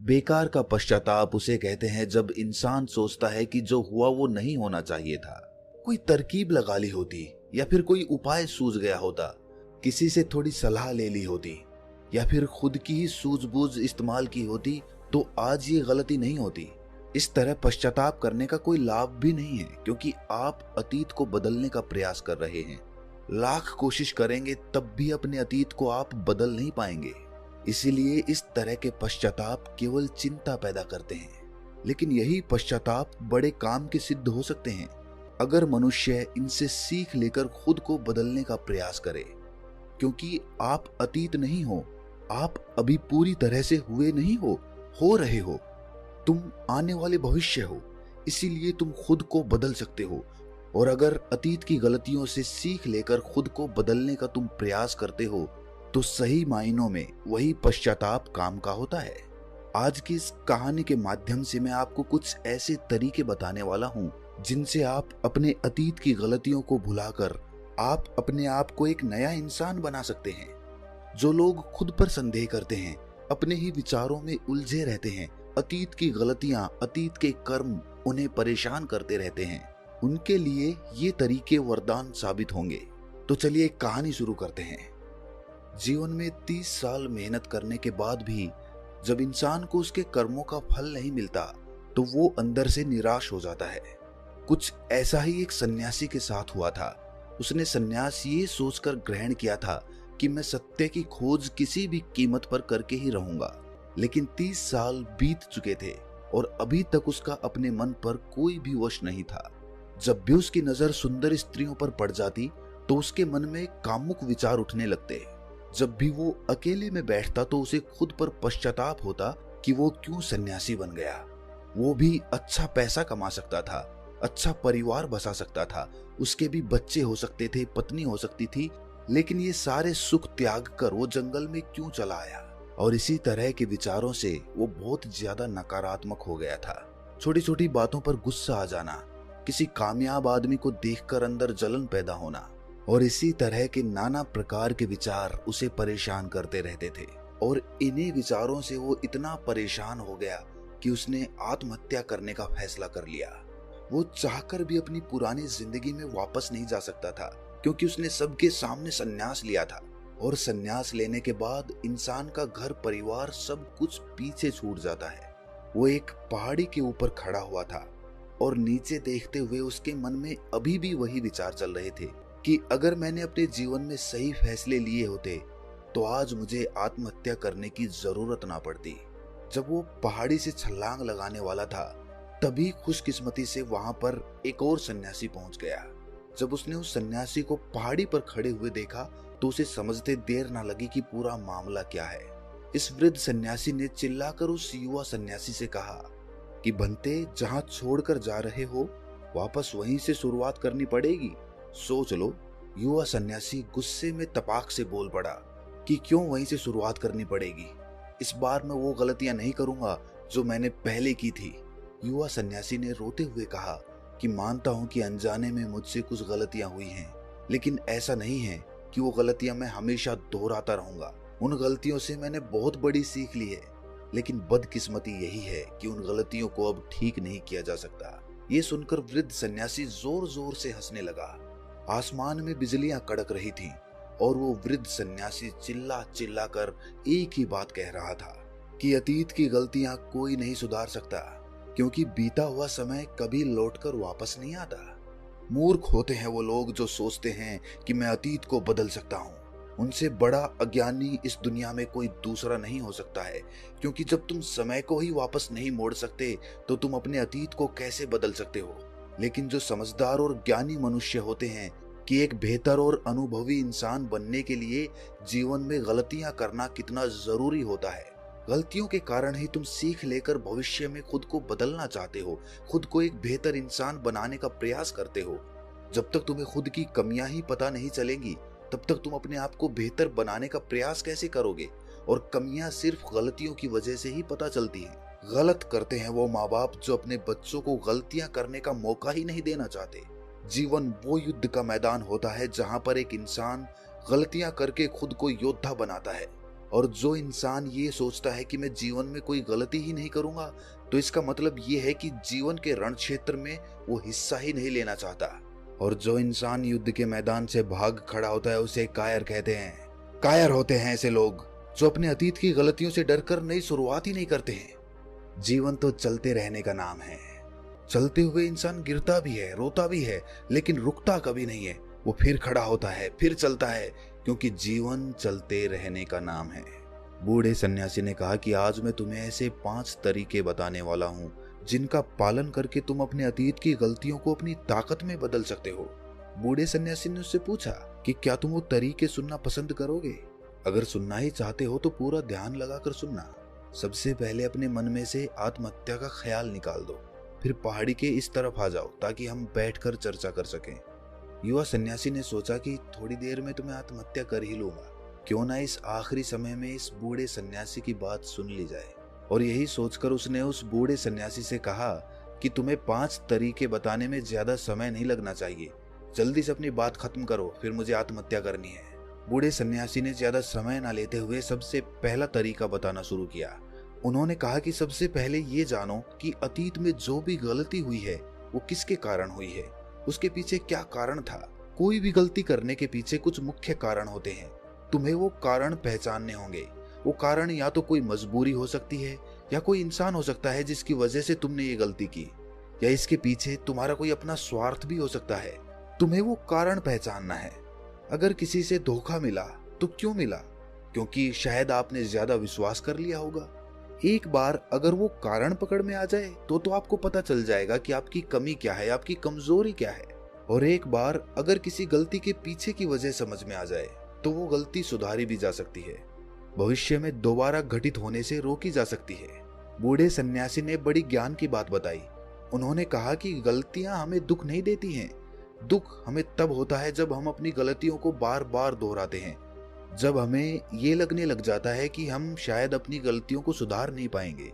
बेकार का पश्चाताप उसे कहते हैं जब इंसान सोचता है कि जो हुआ वो नहीं होना चाहिए था। कोई तरकीब लगा ली होती, या फिर कोई उपाय सूझ गया होता, किसी से थोड़ी सलाह ले ली होती, या फिर खुद की ही सूझबूझ इस्तेमाल की होती, तो आज ये गलती नहीं होती। इस तरह पश्चाताप करने का कोई लाभ भी नहीं है, क्योंकि आप अतीत को बदलने का प्रयास कर रहे हैं। लाख कोशिश करेंगे तब भी अपने अतीत को आप बदल नहीं पाएंगे। इसीलिए इस तरह के पश्चाताप केवल चिंता पैदा करते हैं, लेकिन यही पश्चाताप बड़े काम के सिद्ध हो सकते हैं अगर मनुष्य इनसे सीख लेकर खुद को बदलने का प्रयास करे। क्योंकि आप अतीत नहीं हो, आप अभी पूरी तरह से हुए नहीं हो रहे हो। तुम आने वाले भविष्य हो, इसीलिए तुम खुद को बदल सकते हो। और अगर अतीत की गलतियों से सीख लेकर खुद को बदलने का तुम प्रयास करते हो, तो सही मायनों में वही पश्चाताप काम का होता है। आज की इस कहानी के माध्यम से मैं आपको कुछ ऐसे तरीके बताने वाला हूं जिनसे आप अपने अतीत की गलतियों को भुलाकर आप अपने आप को एक नया इंसान बना सकते हैं। जो लोग खुद पर संदेह करते हैं, अपने ही विचारों में उलझे रहते हैं, अतीत की गलतियां, अतीत के कर्म उन्हें परेशान करते रहते हैं, उनके लिए ये तरीके वरदान साबित होंगे। तो चलिए एक कहानी शुरू करते हैं। जीवन में 30 साल मेहनत करने के बाद भी जब इंसान को उसके कर्मों का फल नहीं मिलता, तो वो अंदर से निराश हो जाता है। कुछ ऐसा ही एक सन्यासी के साथ हुआ था। उसने सन्यास ये सोचकर ग्रहण किया था कि मैं सत्य की खोज किसी भी कीमत पर करके ही रहूंगा। लेकिन 30 साल बीत चुके थे और अभी तक उसका अपने मन पर कोई भी वश नहीं था। जब भी उसकी नजर सुंदर स्त्रियों पर पड़ जाती, तो उसके मन में कामुक विचार उठने लगते। जब भी वो अकेले में बैठता, तो उसे खुद पर पश्चाताप होता कि वो क्यों सन्यासी बन गया। वो भी अच्छा पैसा कमा सकता था, अच्छा परिवार बसा सकता था, उसके भी बच्चे हो सकते थे, पत्नी हो सकती थी, लेकिन ये सारे सुख त्याग कर वो जंगल में क्यों चला आया। और इसी तरह के विचारों से वो बहुत ज्यादा नकारात्मक हो गया था। छोटी छोटी बातों पर गुस्सा आ जाना, किसी कामयाब आदमी को देखकर अंदर जलन पैदा होना, और इसी तरह के नाना प्रकार के विचार उसे परेशान करते रहते थे। और इन्हीं विचारों से वो इतना परेशान हो गया कि उसने आत्महत्या करने का फैसला कर लिया। वो चाहकर भी अपनी पुरानी जिंदगी में वापस नहीं जा सकता था, क्योंकि उसने सबके सामने संन्यास लिया था। और संन्यास लेने के बाद इंसान का घर परिवार सब कुछ पीछे छूट जाता है। वो एक पहाड़ी के ऊपर खड़ा हुआ था और नीचे देखते हुए उसके मन में अभी भी वही विचार चल रहे थे कि अगर मैंने अपने जीवन में सही फैसले लिए होते, तो आज मुझे आत्महत्या करने की जरूरत ना पड़ती। जब वो पहाड़ी से छलांग लगाने वाला था, तभी खुशकिस्मती से वहां पर एक और सन्यासी पहुंच गया। जब उसने उस सन्यासी को पहाड़ी पर खड़े हुए देखा, तो उसे समझते देर ना लगी कि पूरा मामला क्या है। इस वृद्ध सन्यासी ने चिल्लाकर उस युवा सन्यासी से कहा कि बनते, जहां छोड़कर जा रहे हो, वापस वहीं से शुरुआत करनी पड़ेगी। सोच लो। युवा सन्यासी गुस्से में तपाक से बोल पड़ा कि क्यों वहीं से शुरुआत करनी पड़ेगी। इस बार मैं वो गलतियां नहीं करूंगा जो मैंने पहले की थी। युवा सन्यासी ने रोते हुए कहा कि मानता हूं कि अनजाने में मुझसे कुछ गलतियां हुई हैं, लेकिन ऐसा नहीं है कि वो गलतियां मैं हमेशा दोहराता रहूंगा। उन गलतियों से मैंने बहुत बड़ी सीख ली है, लेकिन बदकिस्मती यही है कि उन गलतियों को अब ठीक नहीं किया जा सकता। ये सुनकर वृद्ध सन्यासी जोर जोर से हंसने लगा। आसमान में बिजलियां कड़क रही थीं और वो वृद्ध सन्यासी चिल्ला चिल्ला कर एक ही बात कह रहा था कि अतीत की गलतियां कोई नहीं सुधार सकता, क्योंकि बीता हुआ समय कभी लौटकर वापस नहीं आता। मूर्ख होते हैं वो लोग जो सोचते हैं कि मैं अतीत को बदल सकता हूँ। उनसे बड़ा अज्ञानी इस दुनिया में कोई दूसरा नहीं हो सकता है, क्योंकि जब तुम समय को ही वापस नहीं मोड़ सकते, तो तुम अपने अतीत को कैसे बदल सकते हो। लेकिन जो समझदार और ज्ञानी मनुष्य होते हैं कि एक बेहतर और अनुभवी इंसान बनने के लिए जीवन में गलतियां करना कितना जरूरी होता है। गलतियों के कारण ही तुम सीख लेकर भविष्य में खुद को बदलना चाहते हो, खुद को एक बेहतर इंसान बनाने का प्रयास करते हो। जब तक तुम्हें खुद की कमियां ही पता नहीं चलेंगी, तब तक तुम अपने आप को बेहतर बनाने का प्रयास कैसे करोगे। और कमियां सिर्फ गलतियों की वजह से ही पता चलती हैं। गलत करते हैं वो माँ बाप जो अपने बच्चों को गलतियां करने का मौका ही नहीं देना चाहते। जीवन वो युद्ध का मैदान होता है जहां पर एक इंसान गलतियां करके खुद को योद्धा बनाता है और जो इंसान ये सोचता है कि मैं जीवन में कोई गलती ही नहीं करूंगा, तो इसका मतलब ये है कि जीवन के रण क्षेत्र में वो हिस्सा ही नहीं लेना चाहता। और जो इंसान युद्ध के मैदान से भाग खड़ा होता है उसे कायर कहते हैं। कायर होते हैं ऐसे लोग जो अपने अतीत की गलतियों से डरकर नई शुरुआत ही नहीं करते हैं। जीवन तो चलते रहने का नाम है। चलते हुए इंसान गिरता भी है, रोता भी है, लेकिन रुकता कभी नहीं है। वो फिर खड़ा होता है, फिर चलता है, क्योंकि जीवन चलते रहने का नाम है। बूढ़े सन्यासी ने कहा कि आज मैं तुम्हें ऐसे 5 तरीके बताने वाला हूँ जिनका पालन करके तुम अपने अतीत की गलतियों को अपनी ताकत में बदल सकते हो। बूढ़े सन्यासी ने उससे पूछा कि क्या तुम वो तरीके सुनना पसंद करोगे? अगर सुनना ही चाहते हो तो पूरा ध्यान लगाकर सुनना। सबसे पहले अपने मन में से आत्महत्या का ख्याल निकाल दो, फिर पहाड़ी के इस तरफ आ जाओ ताकि हम बैठकर चर्चा कर सकें। युवा सन्यासी ने सोचा कि थोड़ी देर में तो मैं आत्महत्या कर ही लूंगा, क्यों ना इस आखिरी समय में इस बूढ़े सन्यासी की बात सुन ली जाए। और यही सोचकर उसने उस बूढ़े सन्यासी से कहा कि तुम्हें 5 तरीके बताने में ज्यादा समय नहीं लगना चाहिए, जल्दी से अपनी बात खत्म करो, फिर मुझे आत्महत्या करनी है। बूढ़े सन्यासी ने ज्यादा समय न लेते हुए सबसे पहला तरीका बताना शुरू किया। उन्होंने कहा कि सबसे पहले ये जानो कि अतीत में जो भी गलती हुई है वो किसके कारण हुई है, उसके पीछे क्या कारण था। कोई भी गलती करने के पीछे कुछ मुख्य कारण होते हैं, तुम्हें वो कारण पहचानने होंगे। वो कारण या तो कोई मजबूरी हो सकती है, या कोई इंसान हो सकता है जिसकी वजह से तुमने ये गलती की, या इसके पीछे तुम्हारा कोई अपना स्वार्थ भी हो सकता है। तुम्हें वो कारण पहचानना है। अगर किसी से धोखा मिला तो क्यों मिला? क्योंकि शायद आपने ज्यादा विश्वास कर लिया होगा। एक बार अगर वो कारण पकड़ में आ जाए तो आपको पता चल जाएगा कि आपकी कमी क्या है, आपकी कमजोरी क्या है। और एक बार अगर किसी गलती के पीछे की वजह समझ में आ जाए तो वो गलती सुधारी भी जा सकती है, भविष्य में दोबारा घटित होने से रोकी जा सकती है। बूढ़े सन्यासी ने बड़ी ज्ञान की बात बताई। उन्होंने कहा कि गलतियां हमें दुख नहीं देती हैं। दुख हमें तब होता है जब हम अपनी गलतियों को बार बार दोहराते हैं, जब हमें ये लगने लग जाता है कि हम शायद अपनी गलतियों को सुधार नहीं पाएंगे,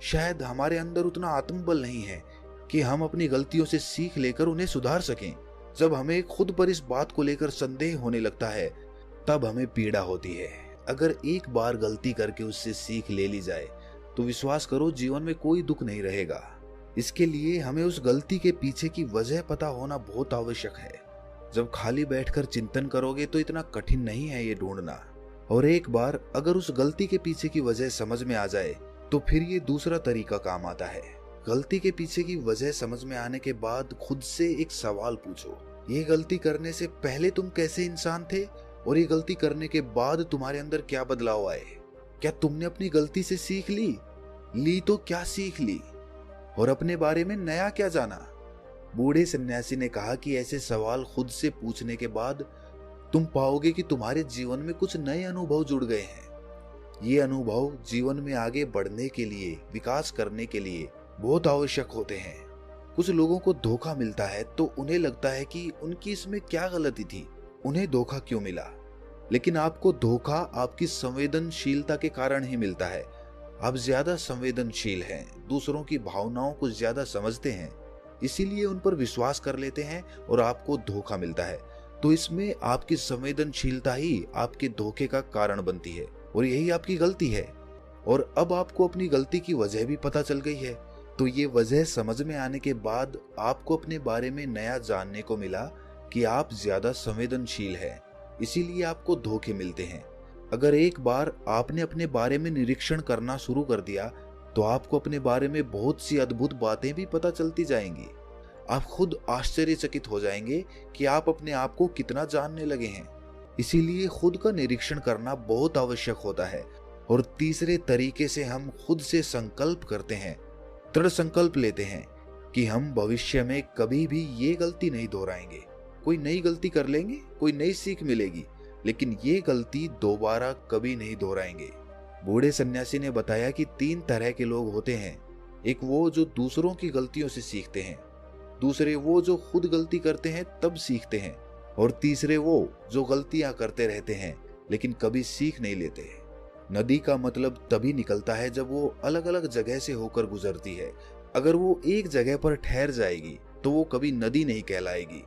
शायद हमारे अंदर उतना आत्मबल नहीं है कि हम अपनी गलतियों से सीख लेकर उन्हें सुधार सकें। जब हमें खुद पर इस बात को लेकर संदेह होने लगता है तब हमें पीड़ा होती है। अगर एक बार गलती करके उससे सीख ले ली जाए तो विश्वास करो जीवन में कोई दुख नहीं रहेगा। इसके लिए हमें उस गलती के पीछे की वजह पता होना बहुत आवश्यक है। जब खाली बैठकर चिंतन करोगे तो इतना कठिन नहीं है ये ढूंढना। और एक बार अगर उस गलती के पीछे की वजह समझ में आ जाए तो फिर ये दूसरा तरीका काम आता है। गलती के पीछे की वजह समझ में आने के बाद खुद से एक सवाल पूछो, ये गलती करने से पहले तुम कैसे इंसान थे और ये गलती करने के बाद तुम्हारे अंदर क्या बदलाव आए? क्या तुमने अपनी गलती से सीख ली तो क्या सीख ली और अपने बारे में नया क्या जाना? बूढ़े सन्यासी ने कहा कि ऐसे सवाल खुद से पूछने के बाद तुम पाओगे कि तुम्हारे जीवन में कुछ नए अनुभव जुड़ गए हैं। ये अनुभव जीवन में आगे बढ़ने के लिए, विकास करने के लिए बहुत आवश्यक होते हैं। कुछ लोगों को धोखा मिलता है तो उन्हें लगता है कि उनकी इसमें क्या गलती थी, उन्हें धोखा क्यों मिला। लेकिन आपको धोखा आपकी संवेदनशीलता के कारण ही मिलता है। आप ज्यादा संवेदनशील हैं, दूसरों की भावनाओं को ज्यादा समझते हैं, इसीलिए उन पर विश्वास कर लेते हैं और आपको धोखा मिलता है। तो इसमें आपकी संवेदनशीलता ही आपके धोखे का कारण बनती है और यही आपकी गलती है। और अब आपको अपनी गलती की वजह भी पता चल गई है, तो ये वजह समझ में आने के बाद आपको अपने बारे में नया जानने को मिला कि आप ज्यादा संवेदनशील हैं, इसीलिए आपको धोखे मिलते हैं। अगर एक बार आपने अपने बारे में निरीक्षण करना शुरू कर दिया तो आपको अपने बारे में बहुत सी अद्भुत बातें भी पता चलती जाएंगी। आप खुद आश्चर्यचकित हो जाएंगे कि आप अपने आप को कितना जानने लगे हैं। इसीलिए खुद का निरीक्षण करना बहुत आवश्यक होता है। और तीसरे तरीके से हम खुद से संकल्प करते हैं, दृढ़ संकल्प लेते हैं कि हम भविष्य में कभी भी ये गलती नहीं दोहराएंगे। कोई नई गलती कर लेंगे, कोई नई सीख मिलेगी, लेकिन ये गलती दोबारा कभी नहीं दोहराएंगे। बूढ़े सन्यासी ने बताया कि 3 तरह के लोग होते हैं। एक वो जो दूसरों की गलतियों से सीखते हैं, दूसरे वो जो खुद गलती करते हैं तब सीखते हैं, और तीसरे वो जो गलतियां करते रहते हैं लेकिन कभी सीख नहीं लेते। नदी का मतलब तभी निकलता है जब वो अलग अलग जगह से होकर गुजरती है। अगर वो एक जगह पर ठहर जाएगी तो वो कभी नदी नहीं कहलाएगी।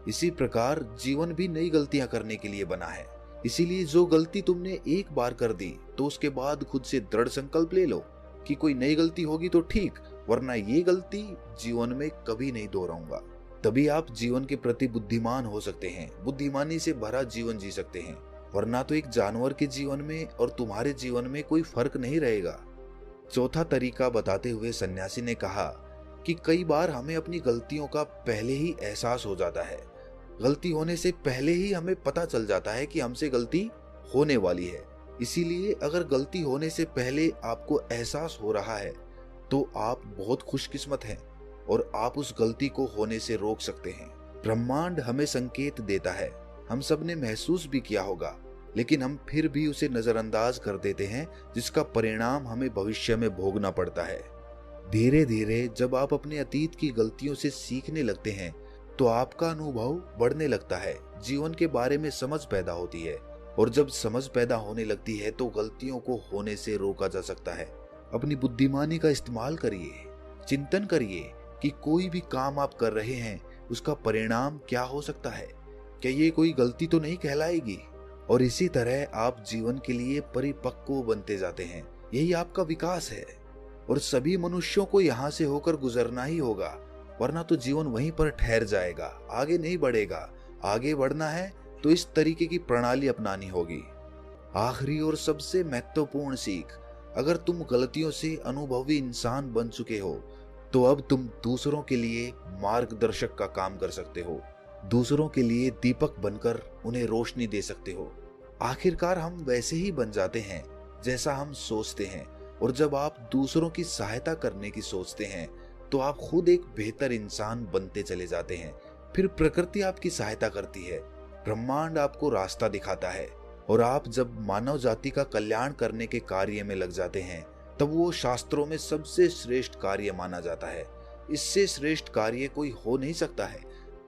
इसी प्रकार जीवन भी नई गलतियां करने के लिए बना है। इसीलिए जो गलती तुमने एक बार कर दी तो उसके बाद खुद से दृढ़ संकल्प ले लो कि कोई नई गलती होगी तो ठीक, वरना ये गलती जीवन में कभी नहीं दोहराऊंगा। तभी आप जीवन के प्रति बुद्धिमान हो सकते हैं, बुद्धिमानी से भरा जीवन जी सकते हैं, वरना तो एक जानवर के जीवन में और तुम्हारे जीवन में कोई फर्क नहीं रहेगा। चौथा तरीका बताते हुए सन्यासी ने कहा कि कई बार हमें अपनी गलतियों का पहले ही एहसास हो जाता है। गलती होने से पहले ही हमें पता चल जाता है कि हमसे गलती होने वाली है। इसीलिए अगर गलती होने से पहले आपको एहसास हो रहा है तो आप बहुत खुशकिस्मत हैं और आप उस गलती को होने से रोक सकते हैं। ब्रह्मांड हमें संकेत देता है, हम सब ने महसूस भी किया होगा, लेकिन हम फिर भी उसे नजरअंदाज कर देते हैं, जिसका परिणाम हमें भविष्य में भोगना पड़ता है। धीरे धीरे जब आप अपने अतीत की गलतियों से सीखने लगते हैं तो आपका अनुभव बढ़ने लगता है, जीवन के बारे में समझ पैदा होती है, और जब समझ पैदा होने लगती है तो गलतियों को होने से रोका जा सकता है। अपनी बुद्धिमानी का इस्तेमाल करिए, चिंतन करिए कि कोई भी काम आप कर रहे हैं उसका परिणाम क्या हो सकता है, क्या ये कोई गलती तो नहीं कहलाएगी। और इसी तरह आप जीवन के लिए परिपक्व बनते जाते हैं। यही आपका विकास है, और सभी मनुष्यों को यहाँ से होकर गुजरना ही होगा, वरना तो जीवन वहीं पर ठहर जाएगा, आगे नहीं बढ़ेगा। आगे बढ़ना है तो इस तरीके की प्रणाली अपनानी होगी। आखिरी और सबसे महत्वपूर्ण सीख, अगर तुम गलतियों से अनुभवी इंसान बन चुके हो तो अब तुम दूसरों के लिए मार्गदर्शक का काम कर सकते हो, दूसरों के लिए दीपक बनकर उन्हें रोशनी दे सकते हो। आखिरकार हम वैसे ही बन जाते हैं जैसा हम सोचते हैं, और जब आप दूसरों की सहायता करने की सोचते हैं तो आप खुद एक बेहतर इंसान बनते चले जाते हैं। फिर प्रकृति आपकी सहायता करती है, ब्रह्मांड आपको रास्ता दिखाता है, और आप जब मानव जाति का कल्याण करने के कार्य में लग जाते हैं तब वो शास्त्रों में सबसे श्रेष्ठ कार्य माना जाता है। इससे श्रेष्ठ कार्य कोई हो नहीं सकता है।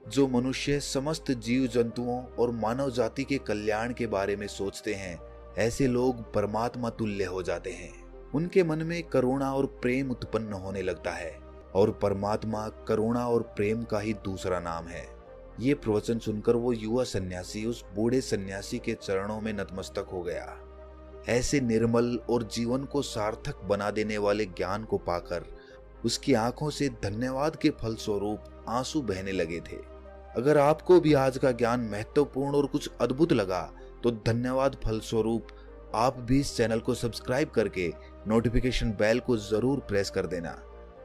जो मनुष्य समस्त जीव जंतुओं और मानव जाति के कल्याण के बारे में सोचते हैं, ऐसे लोग परमात्मा तुल्य हो जाते हैं। उनके मन में करुणा और प्रेम उत्पन्न होने लगता है, और परमात्मा करुणा और प्रेम का ही दूसरा नाम है। ये प्रवचन सुनकर वो युवा सन्यासी उस बूढ़े सन्यासी के चरणों में नतमस्तक हो गया। ऐसे निर्मल और जीवन को सार्थक बना देने वाले ज्ञान को पाकर उसकी आंखों से धन्यवाद के फलस्वरूप आंसू बहने लगे थे। अगर आपको भी आज का ज्ञान महत्वपूर्ण और कुछ अद्भुत लगा तो धन्यवाद फलस्वरूप आप भी इस चैनल को सब्सक्राइब करके नोटिफिकेशन बेल को जरूर प्रेस कर देना।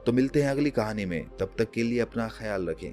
तो मिलते हैं अगली कहानी में, तब तक के लिए अपना ख्याल रखें।